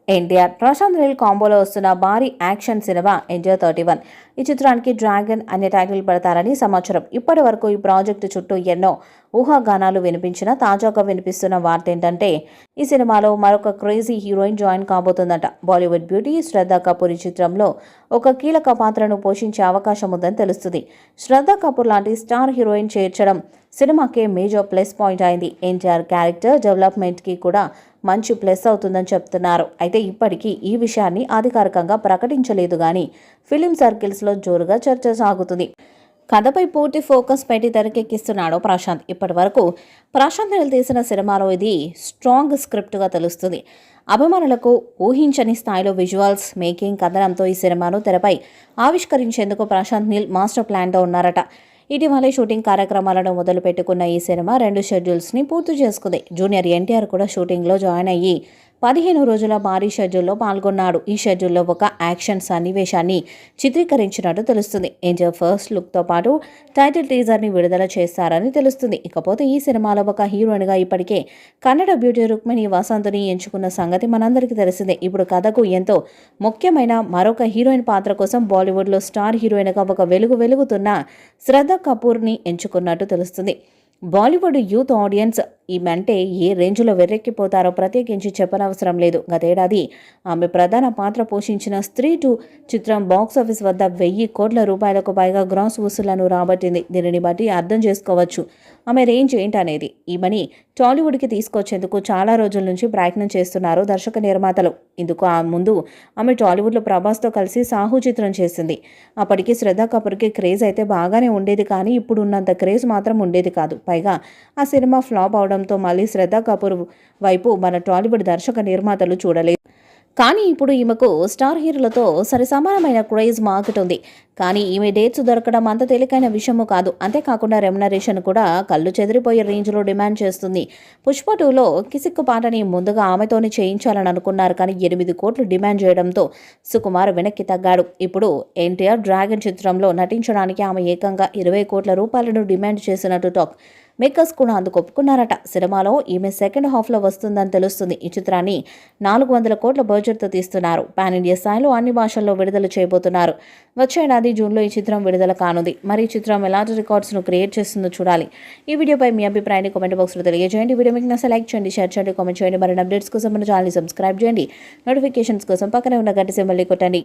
ఎన్టీఆర్ ప్రశాంత్ నీల్ కాంబోలో వస్తున్న భారీ action cinema NTR 31. ఈ చిత్రానికి డ్రాగన్ అనే టైటిల్ పెడతారని సమాచారం. ఇప్పటి వరకు ఈ ప్రాజెక్టు చుట్టూ ఎన్నో ఊహాగానాలు వినిపించినా తాజాగా వినిపిస్తున్న వార్త ఏంటంటే ఈ సినిమాలో మరొక క్రేజీ హీరోయిన్ జాయిన్ కాబోతుందట. బాలీవుడ్ బ్యూటీ శ్రద్ధా కపూర్ ఈ చిత్రంలో ఒక కీలక పాత్రను పోషించే అవకాశం ఉందని తెలుస్తుంది. శ్రద్ధా కపూర్ లాంటి స్టార్ హీరోయిన్ చేర్చడం సినిమాకే మేజర్ ప్లస్ పాయింట్ అయింది. ఎన్టీఆర్ క్యారెక్టర్ డెవలప్మెంట్కి కూడా మంచి ప్లస్ అవుతుందని చెప్తున్నారు. అయితే ఇప్పటికీ ఈ విషయాన్ని అధికారికంగా ప్రకటించలేదు కానీ ఫిలిం సర్కిల్స్లో జోరుగా చర్చ సాగుతుంది. కథపై పూర్తి ఫోకస్ పెట్టి తెరకెక్కిస్తున్నాడు ప్రశాంత్. ఇప్పటి వరకు ప్రశాంత్ నీల్ తీసిన సినిమాలో ఇది స్ట్రాంగ్ స్క్రిప్ట్గా తెలుస్తుంది. అభిమానులకు ఊహించని స్థాయిలో విజువల్స్, మేకింగ్, కథనంతో ఈ సినిమాను తెరపై ఆవిష్కరించేందుకు ప్రశాంత్ నీల్ మాస్టర్ ప్లాన్తో ఉన్నారట. ఇటీవలే షూటింగ్ కార్యక్రమాలను మొదలు పెట్టుకున్న ఈ సినిమా 2 షెడ్యూల్స్ని పూర్తి చేసుకుంది. జూనియర్ ఎన్టీఆర్ కూడా షూటింగ్లో జాయిన్ అయ్యి 15 రోజుల భారీ షెడ్యూల్లో పాల్గొన్నాడు. ఈ షెడ్యూల్లో ఒక యాక్షన్ సన్నివేశాన్ని చిత్రీకరించినట్టు తెలుస్తుంది. ఎన్టీఆర్ ఫస్ట్ లుక్తో పాటు టైటిల్ టీజర్ని విడుదల చేస్తారని తెలుస్తుంది. ఇకపోతే ఈ సినిమాలో ఒక హీరోయిన్గా ఇప్పటికే కన్నడ బ్యూటీ రుక్మిణి వసంత్ని ఎంచుకున్న సంగతి మనందరికీ తెలిసిందే. ఇప్పుడు కథకు ఎంతో ముఖ్యమైన మరొక హీరోయిన్ పాత్ర కోసం బాలీవుడ్లో స్టార్ హీరోయిన్గా ఒక వెలుగుతున్న శ్రద్ధా కపూర్ని ఎంచుకున్నట్టు తెలుస్తుంది. బాలీవుడ్ యూత్ ఆడియన్స్ ఈమెంటే ఏ రేంజ్లో వెర్రెక్కిపోతారో ప్రత్యేకించి చెప్పనవసరం లేదు. గతేడాది ఆమె ప్రధాన పాత్ర పోషించిన స్త్రీ 2 చిత్రం బాక్సాఫీస్ వద్ద 1000 కోట్ల రూపాయలకు పైగా గ్రాస్ వసూళ్లను రాబట్టింది. దీనిని బట్టి అర్థం చేసుకోవచ్చు ఆమె రేంజ్ ఏంటనేది. ఈమెని టాలీవుడ్కి తీసుకొచ్చేందుకు చాలా రోజుల నుంచి ప్రయత్నం చేస్తున్నారు దర్శక నిర్మాతలు. ఇందుకు ముందు ఆమె టాలీవుడ్లో ప్రభాస్తో కలిసి సాహు చిత్రం చేసింది. అప్పటికి శ్రద్ధా కపూర్కి క్రేజ్ అయితే బాగానే ఉండేది కానీ ఇప్పుడు ఉన్నంత క్రేజ్ మాత్రం ఉండేది కాదు. పైగా ఆ సినిమా ఫ్లాప్ అవడంతో మళ్ళీ శ్రద్ధా కపూర్ వైపు మన టాలీవుడ్ దర్శక నిర్మాతలు చూడలేదు. కానీ ఇప్పుడు ఈమెకు స్టార్ హీరోలతో సరిసమానమైన క్రేజ్ మార్కెట్ ఉంది. కానీ ఈమె డేట్స్ దొరకడం అంత తేలికైన విషయము కాదు. అంతేకాకుండా రెమ్యునరేషన్ కూడా కళ్ళు చెదిరిపోయే రేంజ్లో డిమాండ్ చేస్తుంది. పుష్ప 2లో కిసిక్కు పాటని ముందుగా ఆమెతోనే చేయించాలని అనుకున్నారు కానీ 8 కోట్లు డిమాండ్ చేయడంతో సుకుమార్ వెనక్కి తగ్గాడు. ఇప్పుడు ఎన్టీఆర్ డ్రాగన్ చిత్రంలో నటించడానికి ఆమె ఏకంగా 20 కోట్ల రూపాయలను డిమాండ్ చేసినట్టు టాక్. మేకర్స్ కూడా అందుకు ఒప్పుకున్నారట. సినిమాలో ఈమె సెకండ్ హాఫ్లో వస్తుందని తెలుస్తుంది. ఈ చిత్రాన్ని 400 కోట్ల బడ్జెట్తో తీస్తున్నారు. పాన్ ఇండియా స్థాయిలో అన్ని భాషల్లో విడుదల చేయబోతున్నారు. వచ్చే ఏడాది జూన్లో ఈ చిత్రం విడుదల కానుంది. మరి ఈ చిత్రం ఎలాంటి రికార్డ్స్ను క్రియేట్ చేస్తుందో చూడాలి. ఈ వీడియోపై మీ అభిప్రాయాన్ని కామెంట్ బాక్స్లో తెలియజేయండి. వీడియో మీకు నచ్చితే లైక్ చేయండి, షేర్ చేయండి, కామెంట్ చేయండి. మరిన్ని అప్డేట్స్ కోసం మన ఛానల్ని సబ్స్క్రైబ్ చేయండి. నోటిఫికేషన్స్ కోసం పక్కనే ఉన్న గంట సింబల్ని కొట్టండి.